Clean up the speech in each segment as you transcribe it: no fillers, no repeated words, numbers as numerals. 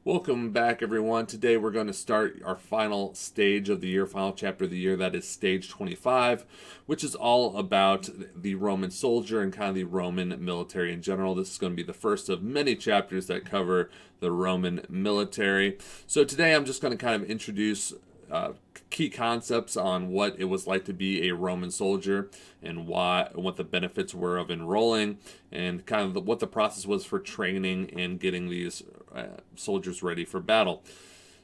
Welcome back, everyone. Today we're going to start our final stage of the year, final chapter of the year. That is stage 25, which is all about the Roman soldier and kind of the Roman military in general. This is going to be the first of many chapters that cover the Roman military. So today I'm just going to kind of introduce key concepts on what it was like to be a Roman soldier and what the benefits were of enrolling, and kind of what the process was for training and getting these soldiers ready for battle.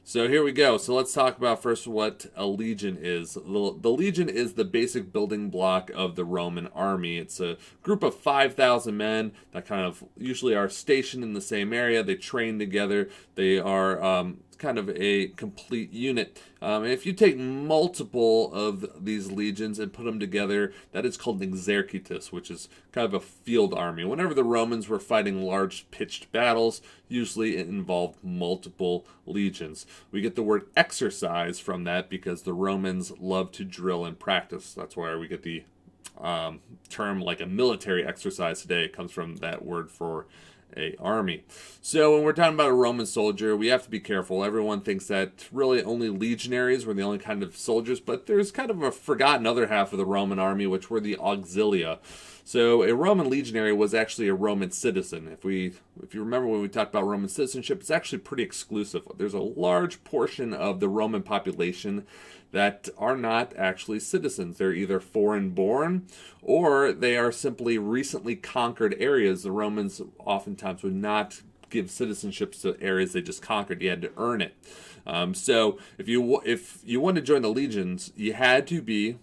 So here we go. So let's talk about first what a legion is. The legion is the basic building block of the Roman army. It's a group of 5,000 men that kind of usually are stationed in the same area. They train together. They are kind of a complete unit. And if you take multiple of these legions and put them together, that is called an exercitus, which is kind of a field army. Whenever the Romans were fighting large pitched battles, usually it involved multiple legions. We get the word exercise from that because the Romans love to drill and practice. That's why we get the term like a military exercise today. It comes from that word for a army. So when we're talking about a Roman soldier, we have to be careful. Everyone thinks that really only legionaries were the only kind of soldiers, but there's kind of a forgotten other half of the Roman army, which were the auxilia. So a Roman legionary was actually a Roman citizen. If you remember when we talked about Roman citizenship, it's actually pretty exclusive. There's a large portion of the Roman population that are not actually citizens. They're either foreign born or they are simply recently conquered areas. The Romans oftentimes would not give citizenships to areas they just conquered. You had to earn it. So if you wanted to join the legions, you had to be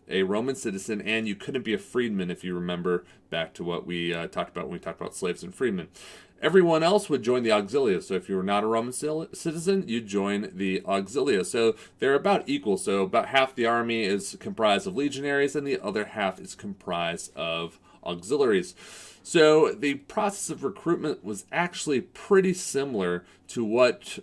a Roman citizen, and you couldn't be a freedman, if you remember back to what we talked about when we talked about slaves and freedmen. Everyone else would join the auxilia. So if you were not a Roman citizen, you'd join the auxilia. So they're about equal. So about half the army is comprised of legionaries, and the other half is comprised of auxiliaries. So the process of recruitment was actually pretty similar to what,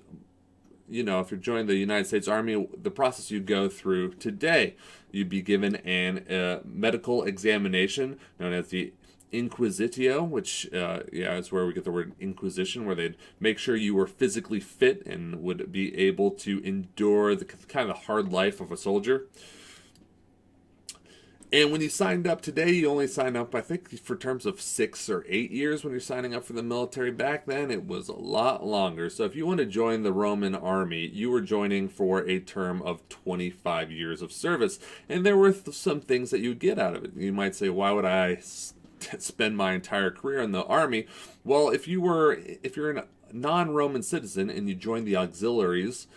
if you're joining the United States Army, the process you go through today. You'd be given a medical examination known as the Inquisitio, which is where we get the word Inquisition, where they'd make sure you were physically fit and would be able to endure the kind of hard life of a soldier. And when you signed up today, you only signed up, I think, for terms of 6 or 8 years when you're signing up for the military. Back then, it was a lot longer. So if you want to join the Roman army, you were joining for a term of 25 years of service. And there were some things that you would get out of it. You might say, why would I spend my entire career in the army? Well, if you're a non-Roman citizen and you join the auxiliaries,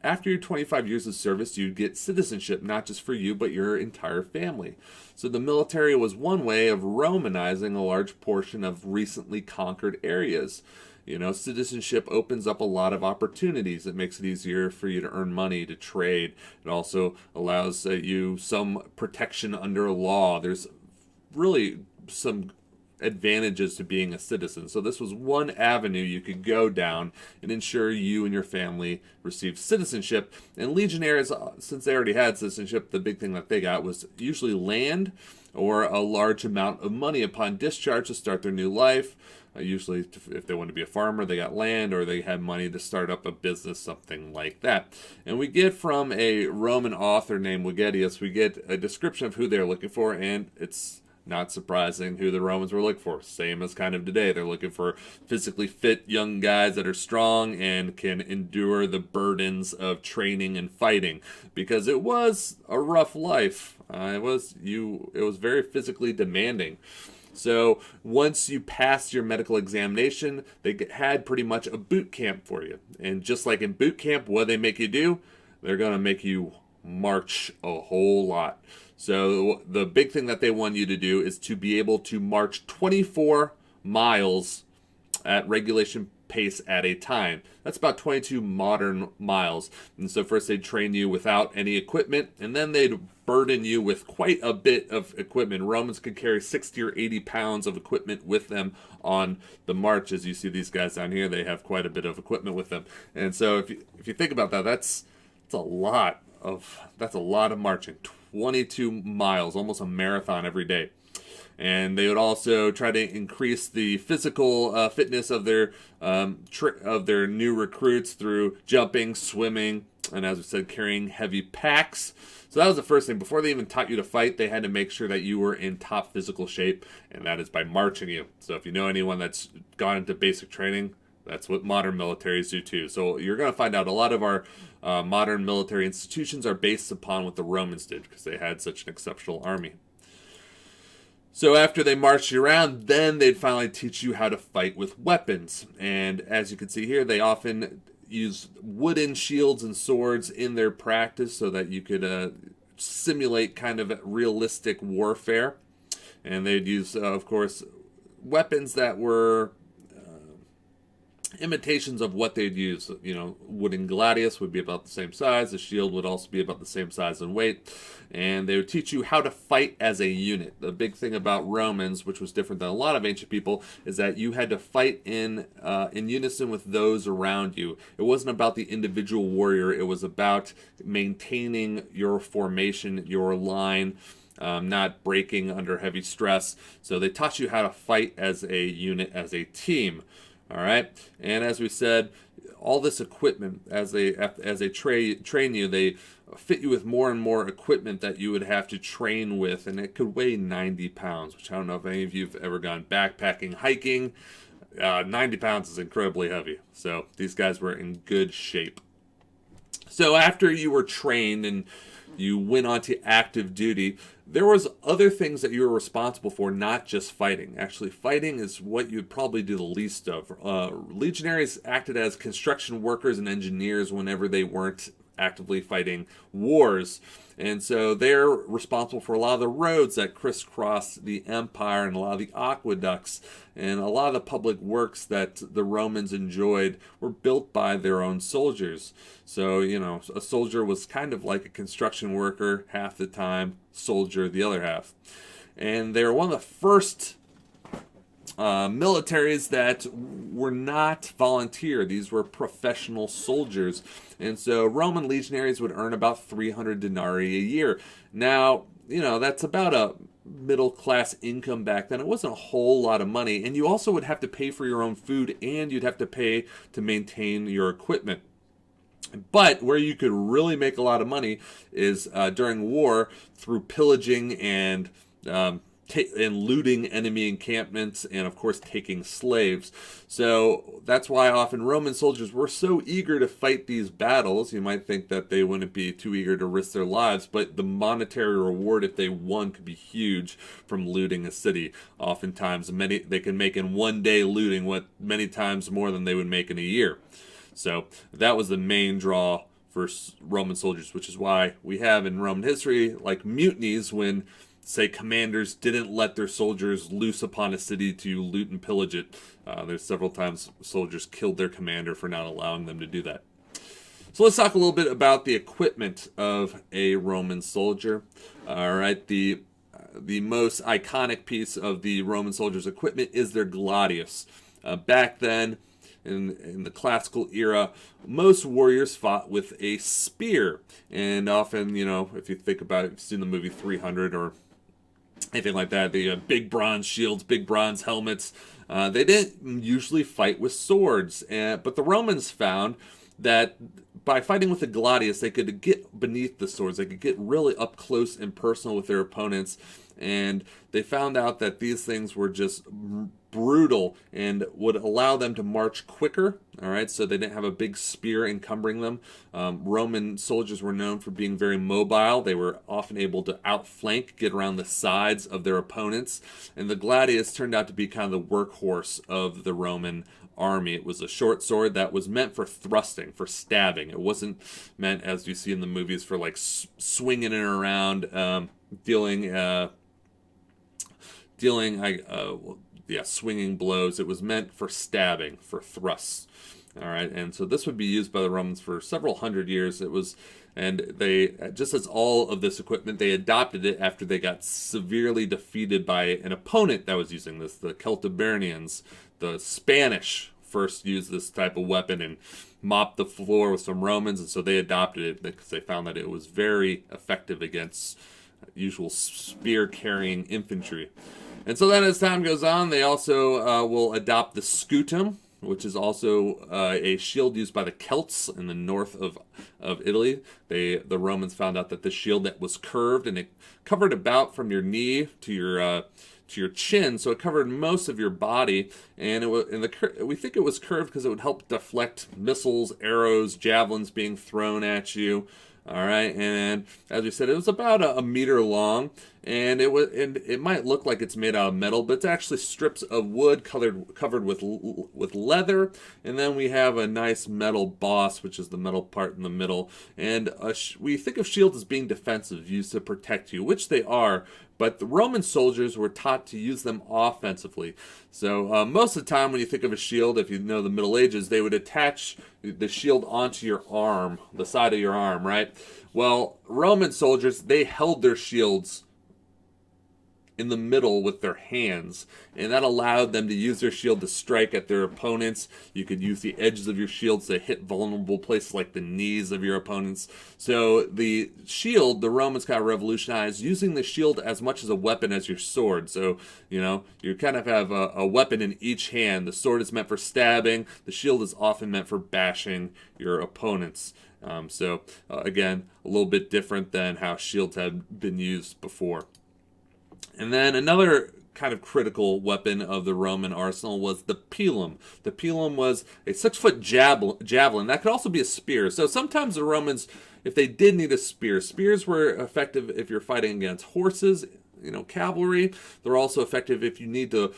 after your 25 years of service, you get citizenship, not just for you, but your entire family. So the military was one way of Romanizing a large portion of recently conquered areas. Citizenship opens up a lot of opportunities. It makes it easier for you to earn money, to trade. It also allows you some protection under law. There's really some advantages to being a citizen. So this was one avenue you could go down and ensure you and your family received citizenship. And legionaries, since they already had citizenship, the big thing that they got was usually land or a large amount of money upon discharge to start their new life. Usually, if they wanted to be a farmer, they got land, or they had money to start up a business, something like that. And we get from a Roman author named Vegetius, we get a description of who they're looking for, and it's not surprising who the Romans were looking for. Same as kind of today. They're looking for physically fit young guys that are strong and can endure the burdens of training and fighting. Because it was a rough life. It was very physically demanding. So once you passed your medical examination, they had pretty much a boot camp for you. And just like in boot camp, what they make you do? They're going to make you march a whole lot. So the big thing that they want you to do is to be able to march 24 miles at regulation pace at a time. That's about 22 modern miles. And so first they'd train you without any equipment, and then they'd burden you with quite a bit of equipment. Romans could carry 60 or 80 pounds of equipment with them on the march. As you see these guys down here, they have quite a bit of equipment with them. And so if you think about that, that's a lot of marching. 22 miles, almost a marathon every day. And they would also try to increase the physical fitness of their new recruits through jumping, swimming, and as we said, carrying heavy packs. So that was the first thing. Before they even taught you to fight, they had to make sure that you were in top physical shape, and that is by marching you. So if you know anyone that's gone into basic training, that's what modern militaries do too. So you're going to find out a lot of our modern military institutions are based upon what the Romans did because they had such an exceptional army. So after they marched you around, then they'd finally teach you how to fight with weapons. And as you can see here, they often use wooden shields and swords in their practice so that you could simulate kind of realistic warfare. And they'd use, of course, weapons that were imitations of what they'd use. You know, wooden gladius would be about the same size. The shield would also be about the same size and weight. And they would teach you how to fight as a unit. The big thing about Romans, which was different than a lot of ancient people, is that you had to fight in unison with those around you. It wasn't about the individual warrior. It was about maintaining your formation, your line, not breaking under heavy stress. So they taught you how to fight as a unit, as a team. All right, and as we said, all this equipment, as they train you, they fit you with more and more equipment that you would have to train with, and it could weigh 90 pounds, which I don't know if any of you have ever gone backpacking, hiking. 90 pounds is incredibly heavy, so these guys were in good shape. So after you were trained and you went on to active duty, there was other things that you were responsible for, not just fighting. Actually, fighting is what you'd probably do the least of. Legionaries acted as construction workers and engineers whenever they weren't actively fighting wars. And so they're responsible for a lot of the roads that crisscross the empire and a lot of the aqueducts and a lot of the public works that the Romans enjoyed were built by their own soldiers. So, you know, a soldier was kind of like a construction worker half the time, soldier the other half. And they were one of the first militaries that were not volunteer. These were professional soldiers. And so Roman legionaries would earn about 300 denarii a year. Now, you know, that's about a middle class income back then. It wasn't a whole lot of money. And you also would have to pay for your own food, and you'd have to pay to maintain your equipment. But where you could really make a lot of money is during war through pillaging and looting enemy encampments, and of course taking slaves. So that's why often Roman soldiers were so eager to fight these battles. You might think that they wouldn't be too eager to risk their lives, but the monetary reward if they won could be huge from looting a city. Oftentimes they can make in one day looting what many times more than they would make in a year. So that was the main draw for Roman soldiers, which is why we have in Roman history like mutinies when, say, commanders didn't let their soldiers loose upon a city to loot and pillage it. There's several times soldiers killed their commander for not allowing them to do that. So let's talk a little bit about the equipment of a Roman soldier. All right, the most iconic piece of the Roman soldiers' equipment is their gladius. Back then, in the classical era, most warriors fought with a spear. And often, you know, if you think about it, you've seen the movie 300 or anything like that, the big bronze shields, big bronze helmets. They didn't usually fight with swords. But the Romans found that by fighting with the gladius, they could get beneath the swords. They could get really up close and personal with their opponents. And they found out that these things were just brutal and would allow them to march quicker. All right, so they didn't have a big spear encumbering them. Roman soldiers were known for being very mobile. They were often able to outflank, get around the sides of their opponents. And the gladius turned out to be kind of the workhorse of the Roman army. It was a short sword that was meant for thrusting, for stabbing. It wasn't meant, as you see in the movies, for like swinging it around, swinging blows. It was meant for stabbing, for thrusts. All right, and so this would be used by the Romans for several hundred years. And they, just as all of this equipment, they adopted it after they got severely defeated by an opponent that was using this. The Celtiberians, the Spanish, first used this type of weapon and mopped the floor with some Romans, and so they adopted it because they found that it was very effective against usual spear-carrying infantry. And so then as time goes on, they also will adopt the scutum, which is also a shield used by the Celts in the north of Italy. The Romans found out that the shield that was curved, and it covered about from your knee to your chin, so it covered most of your body. And we think it was curved because it would help deflect missiles, arrows, javelins being thrown at you. All right, and as we said, it was about a meter long, and it might look like it's made out of metal, but it's actually strips of wood covered with leather, and then we have a nice metal boss, which is the metal part in the middle. And we think of shields as being defensive, used to protect you, which they are. But the Roman soldiers were taught to use them offensively. So most of the time when you think of a shield, if you know the Middle Ages, they would attach the shield onto your arm, the side of your arm, right? Well, Roman soldiers, they held their shields in the middle with their hands, and that allowed them to use their shield to strike at their opponents. You could use the edges of your shields to hit vulnerable places like the knees of your opponents. So the shield, the Romans kind of revolutionized using the shield as much as a weapon as your sword. So, you kind of have a weapon in each hand. The sword is meant for stabbing. The shield is often meant for bashing your opponents. Again, a little bit different than how shields have been used before. And then another kind of critical weapon of the Roman arsenal was the pilum. The pilum was a 6-foot javelin. That could also be a spear. So sometimes the Romans, if they did need a spear, spears were effective if you're fighting against horses, cavalry. They're also effective if you need to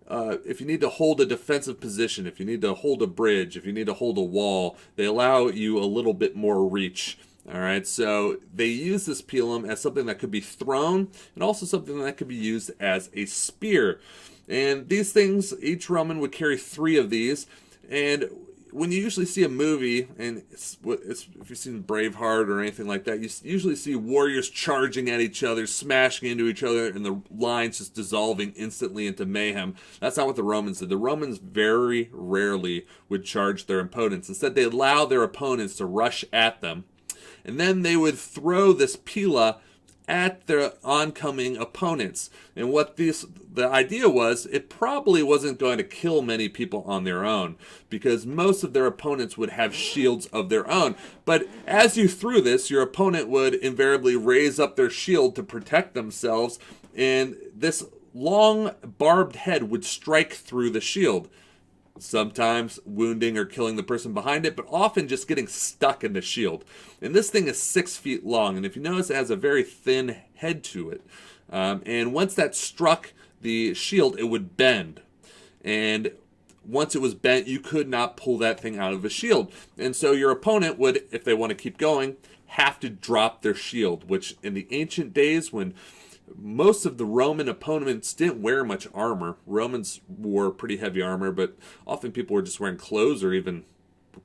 hold a defensive position, if you need to hold a bridge, if you need to hold a wall. They allow you a little bit more reach. All right, so they use this pilum as something that could be thrown and also something that could be used as a spear. And these things, each Roman would carry 3 of these. And when you usually see a movie, and if you've seen Braveheart or anything like that, you usually see warriors charging at each other, smashing into each other, and the lines just dissolving instantly into mayhem. That's not what the Romans did. The Romans very rarely would charge their opponents. Instead, they allowed their opponents to rush at them. And then they would throw this pila at their oncoming opponents. And what the idea was, it probably wasn't going to kill many people on their own, because most of their opponents would have shields of their own. But as you threw this, your opponent would invariably raise up their shield to protect themselves, and this long barbed head would strike through the shield, sometimes wounding or killing the person behind it, but often just getting stuck in the shield. And this thing is 6 feet long, and if you notice, it has a very thin head to it. And once that struck the shield, it would bend. And once it was bent, you could not pull that thing out of the shield. And so your opponent would, if they want to keep going, have to drop their shield, which in the ancient days, when most of the Roman opponents didn't wear much armor. Romans wore pretty heavy armor, but often people were just wearing clothes or even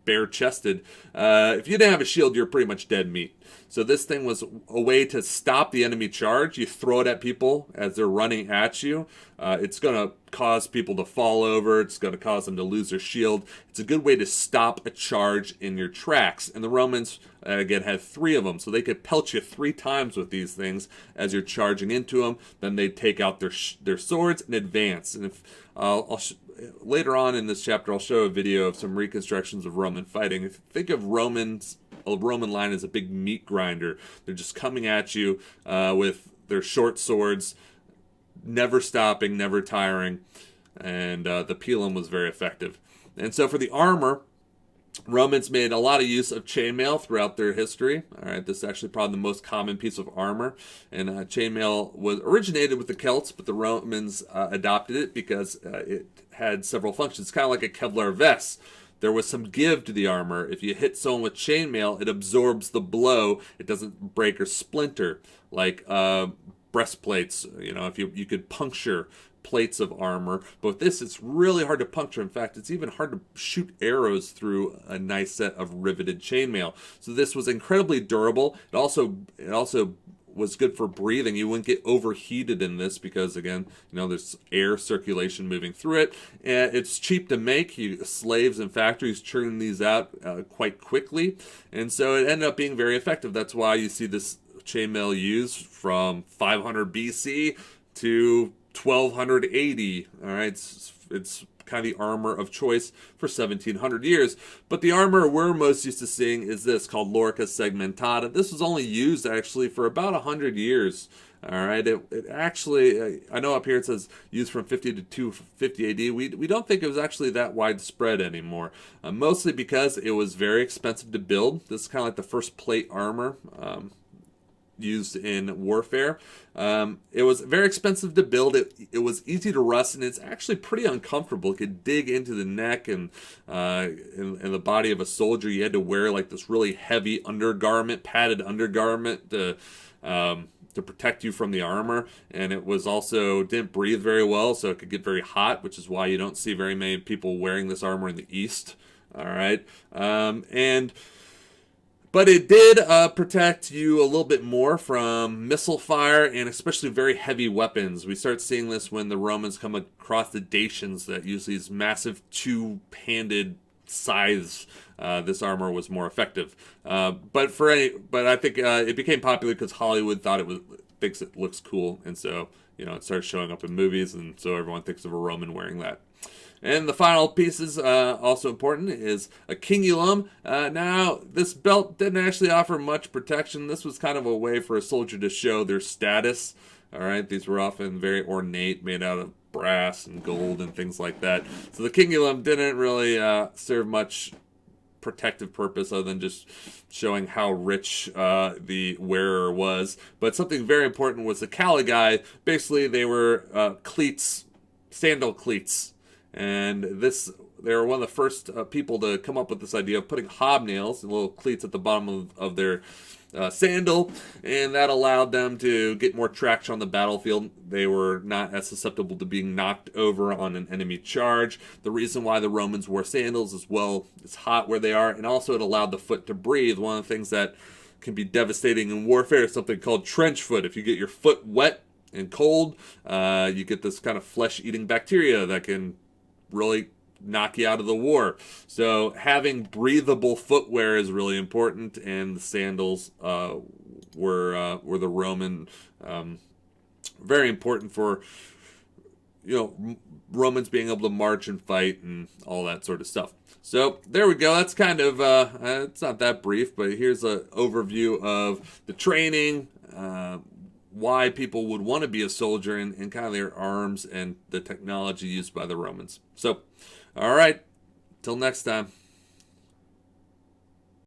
bare-chested. If you didn't have a shield, you're pretty much dead meat. So this thing was a way to stop the enemy charge. You throw it at people as they're running at you. It's going to cause people to fall over. It's going to cause them to lose their shield. It's a good way to stop a charge in your tracks. And the Romans, again, had 3 of them. So they could pelt you 3 times with these things as you're charging into them. Then they'd take out their swords and advance. And if later on in this chapter, I'll show a video of some reconstructions of Roman fighting. If you think of a Roman line as a big meat grinder, they're just coming at you with their short swords, never stopping, never tiring, and the pilum was very effective. And so for the armor, Romans made a lot of use of chainmail throughout their history. All right, this is actually probably the most common piece of armor. And chainmail was originated with the Celts, but the Romans adopted it because it had several functions, kind of like a Kevlar vest. There was some give to the armor. If you hit someone with chainmail, it absorbs the blow. It doesn't break or splinter like breastplates. If you could puncture plates of armor, but with this, it's really hard to puncture. In fact, it's even hard to shoot arrows through a nice set of riveted chainmail. So this was incredibly durable. It also was good for breathing. You wouldn't get overheated in this because, again, there's air circulation moving through it. And it's cheap to make. Slaves and factories churn these out quite quickly, and so it ended up being very effective. That's why you see this chainmail used from 500 BC to 1280. All right, it's kind of the armor of choice for 1700 years. But the armor we're most used to seeing is this, called Lorica segmentata. This was only used actually for about 100 years. All right, it actually, I know up here it says used from 50 to 250 AD. We don't think it was actually that widespread anymore, mostly because it was very expensive to build. This is kind of like the first plate armor used in warfare. It was very expensive to build. It was easy to rust, and it's actually pretty uncomfortable. It could dig into the neck and in the body of a soldier. You had to wear like this really heavy undergarment, padded undergarment to protect you from the armor, and it was also didn't breathe very well, so it could get very hot, which is why you don't see very many people wearing this armor in the East. All right, but it did protect you a little bit more from missile fire and especially very heavy weapons. We start seeing this when the Romans come across the Dacians that use these massive two-handed scythes. This armor was more effective, but I think it became popular because Hollywood thinks it looks cool, and so it starts showing up in movies, and so everyone thinks of a Roman wearing that. And the final piece is also important, is a cingulum. Now, this belt didn't actually offer much protection. This was kind of a way for a soldier to show their status. All right, these were often very ornate, made out of brass and gold and things like that. So the cingulum didn't really serve much protective purpose other than just showing how rich the wearer was. But something very important was the caligae. Basically, they were cleats, sandal cleats. And they were one of the first people to come up with this idea of putting hobnails, little cleats at the bottom of their sandal, and that allowed them to get more traction on the battlefield. They were not as susceptible to being knocked over on an enemy charge. The reason why the Romans wore sandals as well, it's hot where they are, and also it allowed the foot to breathe. One of the things that can be devastating in warfare is something called trench foot. If you get your foot wet and cold, you get this kind of flesh-eating bacteria that can really knock you out of the war. So having breathable footwear is really important, and the sandals were the Roman very important for Romans being able to march and fight and all that sort of stuff. So there we go. That's kind of it's not that brief, but here's an overview of the training, why people would want to be a soldier, and kind of their arms and the technology used by the Romans. So, all right, till next time.